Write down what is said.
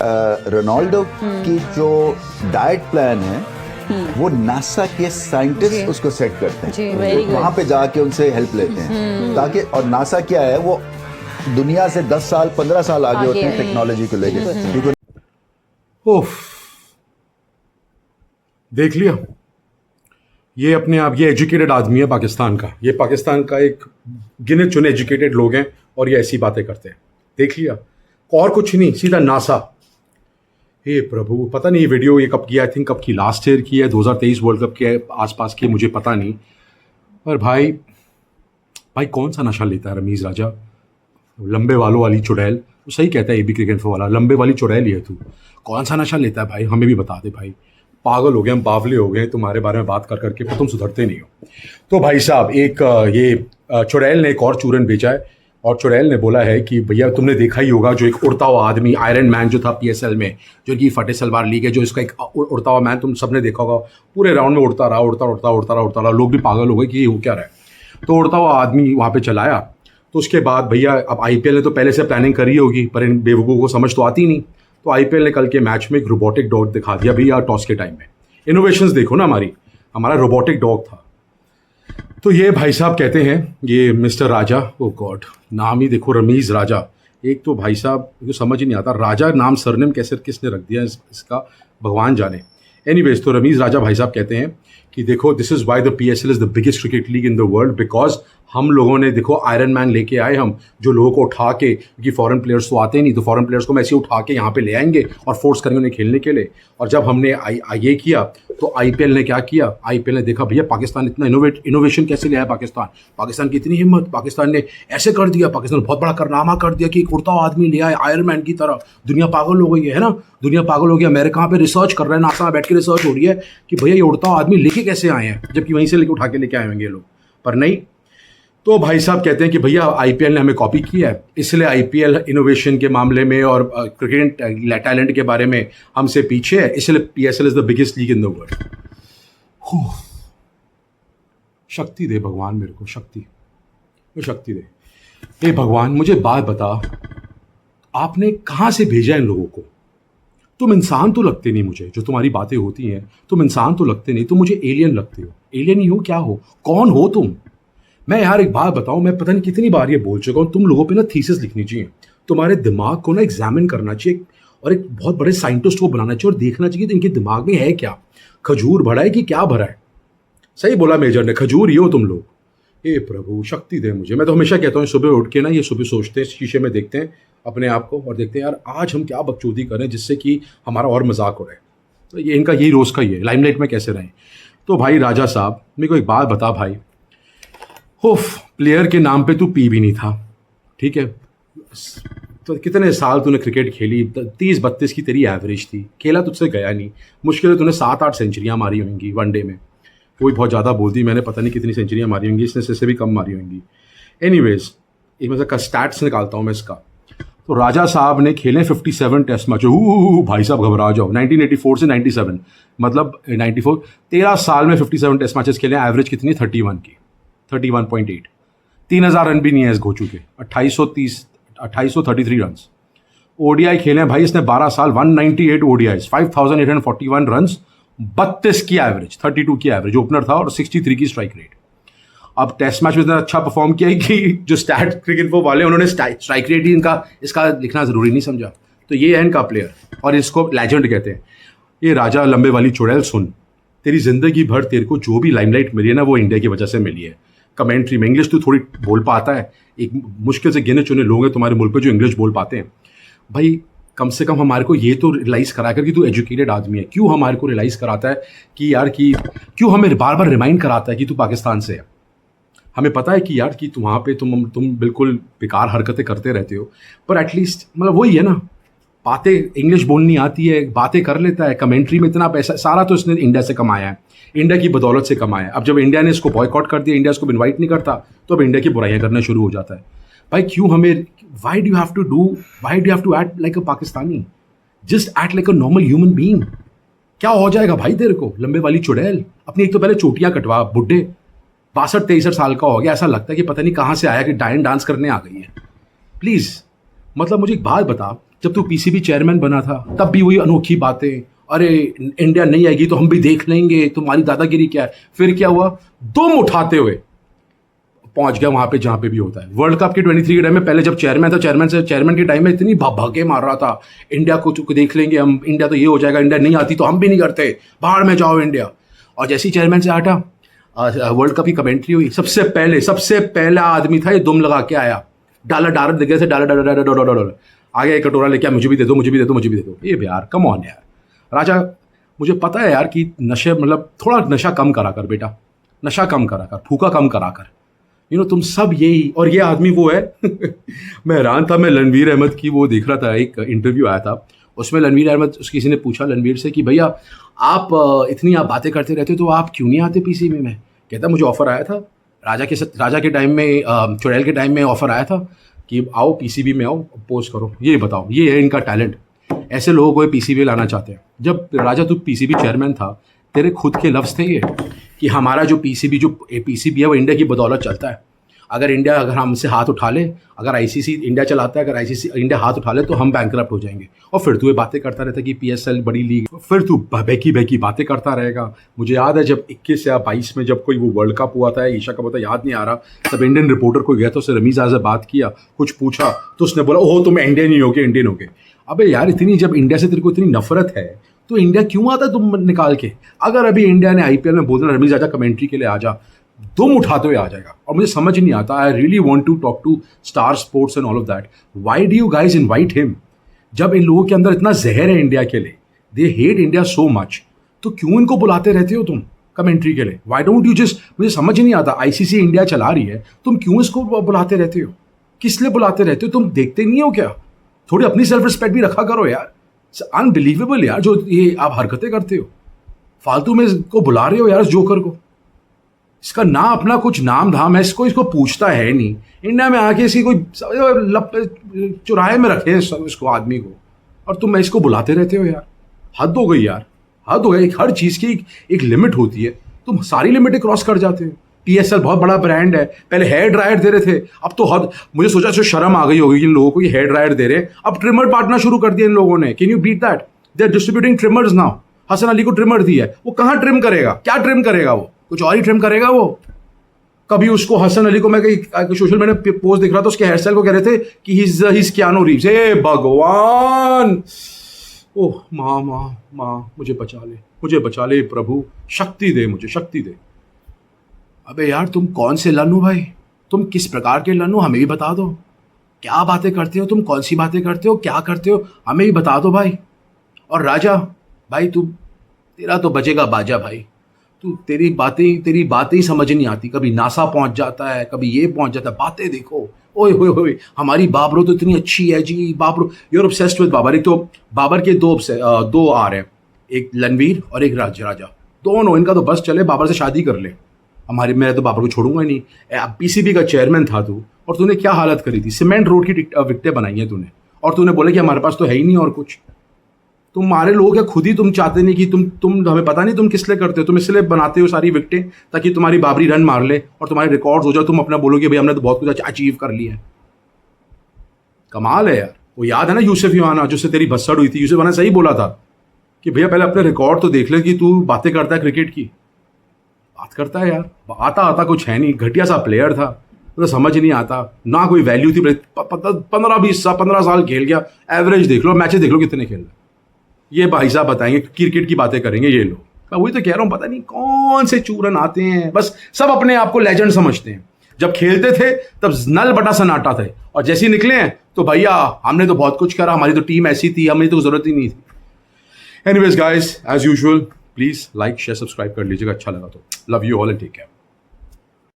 Ronaldo की जो diet plan है वो नासा के साइंटिस्ट उसको सेट करते हैं, वहां पे जाके उनसे हेल्प लेते हैं ताकि, और नासा क्या है वो दुनिया से 10 साल 15 साल आगे होते हैं टेक्नोलॉजी को लेकर। ओफ, देख लिया, ये अपने आप ये एजुकेटेड आदमी है पाकिस्तान का, ये पाकिस्तान का एक गिने चुने एजुकेटेड लोग हैं और ये ऐसी बातें करते हैं। देख लिया, और कुछ नहीं, सीधा नासा। हे प्रभु, पता नहीं ये वीडियो ये कब की, आई थिंक कब की, लास्ट ईयर की है, 2023 वर्ल्ड कप के आसपास की, मुझे पता नहीं। पर भाई कौन सा नशा लेता है रमीज़ राजा, लंबे वालों वाली चुड़ैल, तो सही कहता है एबी क्रिकेट वाला, लंबे वाली चुड़ैल ही है तू, कौन सा नशा लेता है भाई, हमें भी बता दे भाई। पागल हो गए हम, बावले हो गए तुम्हारे बारे में बात कर करके, पर तुम सुधरते नहीं हो। तो भाई साहब, एक ये चुड़ैल ने एक और चूरन बेचा है, और चुड़ैल ने बोला है कि भैया तुमने देखा ही होगा जो एक उड़ता हुआ आदमी, आयरन मैन जो था पीएसएल में, जो कि फतेह सलवार लीग है, जो इसका एक उड़ता हुआ मैन, तुम सबने देखा होगा, पूरे राउंड में उड़ता रहा, लोग भी पागल हो गए कि ये हो क्या रहा है। तो उड़ता हुआ आदमी वहाँ पे चलाया, तो उसके बाद भैया अब आईपीएल ने तो पहले से प्लानिंग करी होगी, पर इन बेवकूफ़ों को समझ तो आती नहीं। तो आईपीएल ने कल के मैच में एक रोबोटिक डॉग दिखा दिया भैया, टॉस के टाइम में। इनोवेशंस देखो ना, हमारा रोबोटिक डॉग था। तो ये भाई साहब कहते हैं, ये मिस्टर राजा, ओ गॉड, नाम ही देखो, रमीज़ राजा। एक तो भाई साहब को समझ ही नहीं आता, राजा नाम सरनेम कैसे किसने रख दिया इसका, भगवान जाने। एनीवेज, तो रमीज़ राजा भाई साहब कहते हैं कि देखो, this is why the PSL is the biggest cricket league in the world, because हम लोगों ने देखो आयरन मैन लेके आए हम, जो लोगों को उठा के, क्योंकि फॉरेन प्लेयर्स तो आते नहीं, तो फॉरेन प्लेयर्स को हम ऐसे उठा के यहाँ पे ले आएंगे और फोर्स करेंगे उन्हें खेलने के लिए। और जब हमने ये किया तो आईपीएल ने क्या किया, आईपीएल ने देखा भैया पाकिस्तान इतना इनोवेशन कैसे ले आया, पाकिस्तान की इतनी हिम्मत, पाकिस्तान ने ऐसे कर दिया, पाकिस्तान बहुत बड़ा कारनामा कर दिया कि एक उड़ता हुआ आदमी ले आए आयरन मैन की तरह। दुनिया पागल हो गई है ना, दुनिया पागल हो गई। अमेरिका पे रिसर्च कर रहे हैं, नासा में बैठ के रिसर्च हो रही है कि भैया ये उड़ता हुआ आदमी लेके कैसे आए हैं, जबकि वहीं से लेके उठा के लेके आए होंगे ये लोग, पर नहीं। तो भाई साहब कहते हैं कि भैया आईपीएल ने हमें कॉपी किया है, इसलिए आईपीएल इनोवेशन के मामले में और क्रिकेट टैलेंट के बारे में हमसे पीछे है, इसलिए PSL is the biggest league in the world. शक्ति दे भगवान, मेरे को शक्ति दे। हे भगवान, मुझे बात बता, आपने कहाँ से भेजा इन लोगों को? तुम इंसान तो लगते नहीं मुझे, जो तुम्हारी बातें होती हैं, तुम इंसान तो लगते नहीं, तुम मुझे एलियन लगते हो। एलियन ही हो, क्या हो, कौन हो तुम? मैं यार एक बात बताऊं, मैं पता नहीं कितनी बार ये बोल चुका हूं, तुम लोगों पे ना थीसिस लिखनी चाहिए, तुम्हारे दिमाग को ना एग्जामिन करना चाहिए, और एक बहुत बड़े साइंटिस्ट को बनाना चाहिए और देखना चाहिए कि इनके दिमाग में है क्या, खजूर भरा है कि क्या भरा है। सही बोला मेजर ने, खजूर ही हो तुम लोग। हे प्रभु, शक्ति दे मुझे। मैं तो हमेशा कहता हूँ, सुबह उठ के ना, ये सुबह सोचते हैं, शीशे में देखते हैं अपने आप को और देखते हैं यार आज हम क्या बकचोदी करें जिससे कि हमारा और मजाक हो रहा है। तो ये इनका यही रोज़ का ही है, लाइमलाइट में कैसे रहें। तो भाई राजा साहब, मेरे को एक बात बता भाई, प्लेयर के नाम पे तू पी भी नहीं था, ठीक है, तो कितने साल तूने क्रिकेट खेली, 30-32 की तेरी एवरेज थी, खेला तुझसे गया नहीं, मुश्किल है तूने 7-8 सेंचुरियाँ मारी होंगी वनडे में, कोई बहुत ज़्यादा बोल दी मैंने, पता नहीं कितनी सेंचुरियाँ मारी होंगी, इसने से भी कम मारी होंगी। एनीवेज, एक मतलब का स्टैट्स निकालता हूँ मैं इसका। तो राजा साहब ने खेले 57 टेस्ट मैच, भाई साहब घबरा जाओ, 1984 से 97, मतलब 94, 13 साल में 57 टेस्ट मैचेस खेले, एवरेज कितनी, 31 की, 31.8, 3000 रन भी नहीं है इस घोचू के, 2833 रन। ओडीआई खेले भाई इसने 12 साल, 198 ओडीआई, 5841 रन, 32 की एवरेज, 32 की एवरेज, ओपनर था, और 63 की स्ट्राइक रेट। अब टेस्ट मैच में इतना अच्छा परफॉर्म किया कि जो स्टैट क्रिकेट वो वाले, उन्होंने स्ट्राइक रेट ही इसका लिखना जरूरी नहीं समझा। तो ये है इनका प्लेयर, और इसको लेजेंड कहते हैं। ये राजा लंबे वाली चुड़ैल, सुन, तेरी जिंदगी भर तेरे को जो भी लाइमलाइट मिली है ना, वो इंडिया की वजह से मिली है। कमेंट्री में इंग्लिश तो थोड़ी बोल पाता है, एक मुश्किल से गिने चुने लोग हैं तुम्हारे मुल्क पे जो इंग्लिश बोल पाते हैं। भाई कम से कम हमारे को ये तो रियलाइज़ करा कर कि तू एजुकेटेड आदमी है। क्यों हमारे को रियलाइज़ कराता है कि यार कि क्यों हमें बार बार रिमाइंड कराता है कि तू पाकिस्तान से है। हमें पता है कि यार कि वहाँ पे तुम बिल्कुल बेकार हरकतें करते रहते हो, पर एटलीस्ट मतलब वही है ना, बातें इंग्लिश बोलनी आती है, बातें कर लेता है, कमेंट्री में इतना पैसा सारा तो इसने इंडिया से कमाया है, इंडिया की बदौलत से कमाया है। अब जब इंडिया ने इसको बॉयकॉट कर दिया, इंडिया इसको इन्वाइट नहीं करता, तो अब इंडिया की बुराइयां करना शुरू हो जाता है। भाई क्यों हमें, why do have to act like a Pakistani, just act like a normal human being. क्या हो जाएगा भाई तेरे को, लंबे वाली चुड़ैल। अपनी एक तो पहले चोटियां कटवा, बुढ़े 62-63 साल का हो गया, ऐसा लगता है कि पता नहीं कहाँ से आया कि डांस करने आ गई है। प्लीज, मतलब मुझे एक बात बता, जब तू पीसीबी चेयरमैन बना था तब भी वही अनोखी बातें, अरे इंडिया नहीं आएगी तो हम भी देख लेंगे, तुम्हारी दादागिरी क्या है। फिर क्या हुआ, दुम उठाते हुए पहुंच गया वहां पे जहां पे भी होता है। वर्ल्ड कप के 23 के टाइम में पहले जब चेयरमैन था, चेयरमैन के टाइम में इतनी भागे मार रहा था, इंडिया को देख लेंगे हम, इंडिया तो ये हो जाएगा, इंडिया नहीं आती तो हम भी नहीं करते, बाहर में जाओ इंडिया। और जैसे ही चेयरमैन से हटा, वर्ल्ड कप की कमेंट्री हुई, सबसे पहला आदमी था ये दुम लगा के आया, डालर दिख गए थे, डालर आगे एक कटोरा लेके, मुझे भी दे दो। ये यार कम ऑन यार राजा, मुझे पता है यार कि नशे, मतलब थोड़ा नशा कम करा कर बेटा, नशा कम करा कर, फूका कम करा कर, तुम सब यही। और ये आदमी वो है मैं हैरान था, मैं रणवीर अहमद की वो देख रहा था, एक इंटरव्यू आया था, उसमें रणवीर अहमद, किसी ने पूछा रणवीर से कि भैया आप इतनी आप बातें करते रहते हो तो आप क्यों नहीं आते पीसीबी में। कहता मुझे ऑफर आया था, राजा के टाइम में, चुड़ैल के टाइम में ऑफर आया था कि आओ पीसीबी में आओ, पोस्ट करो, ये बताओ, ये है इनका टैलेंट, ऐसे लोगों को पीसीबी लाना चाहते हैं। जब राजा तू पीसीबी चेयरमैन था, तेरे खुद के लफ्ज़ थे ये कि हमारा जो पीसीबी है वो इंडिया की बदौलत चलता है। अगर हमसे हाथ उठा ले, अगर आईसीसी इंडिया चलाता है, अगर आईसीसी इंडिया हाथ उठा ले तो हम बैंकरप्ट हो जाएंगे। और फिर तू ये बातें करता रहता कि पीएसएल बड़ी लीग, फिर तू बहकी बातें करता रहेगा। मुझे याद है जब 21 या 22 में जब कोई वो वर्ल्ड कप हुआ था, एशिया कप हुआ था, याद नहीं आ रहा, तब इंडियन रिपोर्टर को गया तो उससे रमीज आज़ से बात किया, कुछ पूछा तो उसने बोला ओहो तुम इंडियन ही होगे। अबे यार, इतनी जब इंडिया से तेरे को इतनी नफरत है तो इंडिया क्यों आता तुम निकाल के। अगर अभी इंडिया ने आईपीएल में बोल रहा रमीज आजा कमेंट्री के लिए आ जा, दुम उठाते हुए आ जाएगा। और मुझे समझ नहीं आता, I really want to talk to Star Sports and all of that, why do you guys invite him. जब इन लोगों के अंदर इतना जहर है इंडिया के लिए, they hate India so much, तो क्यों इनको बुलाते रहते हो तुम कमेंट्री के लिए। व्हाई डोंट यू जस्ट, मुझे समझ नहीं आता, आईसीसी इंडिया चला रही है, तुम क्यों इसको बुलाते रहते हो, किस लिए बुलाते रहते हो, तुम देखते नहीं हो क्या। थोड़ी अपनी सेल्फ रिस्पेक्ट भी रखा करो यार। अनबिलीवेबल यार जो ये आप हरकतें करते हो, फालतू में इसको बुला रहे हो यार, इस जोकर को। इसका ना अपना कुछ नाम धाम है, इसको पूछता है नहीं। इंडिया में आके इसकी कोई चुराहे में रखे इसको आदमी को, और तुम इसको बुलाते रहते हो यार। हद हो गई यार, हद हो गई। हर चीज़ की एक लिमिट होती है, तुम सारी लिमिटें क्रॉस कर जाते हो। पीएसएल बहुत बड़ा ब्रांड है, पहले हेयर ड्रायर दे रहे थे, अब तो हद, मुझे सोचा जो शर्म आ गई होगी इन लोगों को, ये हेयर ड्रायर दे रहे, अब ट्रिमर बांटना शुरू कर दिया इन लोगों ने। Can you beat that, they are distributing trimmers now. Hasan Ali को ट्रिमर दिया है, वो कहाँ ट्रिम करेगा, क्या ट्रिम करेगा, वो कुछ और ही ट्रिम करेगा वो। कभी उसको हसन अली को मैं कहीं सोशल मीडिया पे पोस्ट दिख रहा था, उसके हेयर स्टाइल को कह रहे थे कि ही इज कियानो रीव्स। हे भगवान, ओह माँ मुझे बचा ले प्रभु, शक्ति दे, मुझे शक्ति दे। अबे यार तुम कौन से लन्नू भाई, तुम किस प्रकार के लन्नू, हमें भी बता दो। क्या बातें करते हो तुम, कौन सी बातें करते हो, क्या करते हो, हमें भी बता दो भाई। और राजा भाई, तेरा तो बजेगा बाजा भाई। तेरी बातें ही समझ नहीं आती। कभी नासा पहुंच जाता है, कभी ये पहुंच जाता है, बातें देखो। ओए होए, हमारी बाबरो तो इतनी अच्छी है जी, बाबरो, you are obsessed with Babar. एक तो बाबर के दो आ रहे हैं, एक रणवीर और एक राजा, दोनों, इनका तो बस चले, बाबर से शादी कर ले। मैं तो बाबर को छोड़ूंगा ही नहीं। पीसीबी का चेयरमैन था तू, और तूने क्या हालत करी थी, सीमेंट रोड की विकटें बनाई हैं तूने, और तूने बोला कि हमारे पास तो है ही नहीं और कुछ। तुम्हारे लोग क्या खुद ही तुम चाहते नहीं कि तुम हमें पता नहीं तुम किस लिए करते हो, तुम इसलिए बनाते हो सारी विकटें ताकि तुम्हारी बाबरी रन मार ले और तुम्हारे रिकॉर्ड्स हो जाओ, तुम अपना बोलोगे भाई हमने तो बहुत कुछ अचीव कर लिया है। कमाल है यार। वो याद है ना यूसुफ यूहाना, जिससे तेरी भसड़ हुई थी, यूसुफ यूहाना सही बोला था कि भैया पहले अपने रिकॉर्ड तो देख ले कि तू बातें करता है क्रिकेट की। बात करता है यार, आता कुछ है नहीं, घटिया सा प्लेयर था, तो समझ नहीं आता, ना कोई वैल्यू थी। 15 साल खेल गया, एवरेज देख लो, मैचेस देख लो कितने खेल रहे। ये भाई साहब बताएंगे, क्रिकेट की बातें करेंगे ये लोग। मैं वही तो कह रहा हूँ, पता नहीं कौन से चूरन आते हैं, बस सब अपने आप को लेजेंड समझते हैं। जब खेलते थे तब नल बटा सन्नाटा थे, और जैसे ही निकले हैं तो भैया हमने तो बहुत कुछ करा, हमारी तो टीम ऐसी थी, हमें तो जरूरत ही नहीं थी। Anyways guys, as usual please like share subscribe कर लीजिएगा, अच्छा लगा तो। Love you all and take care.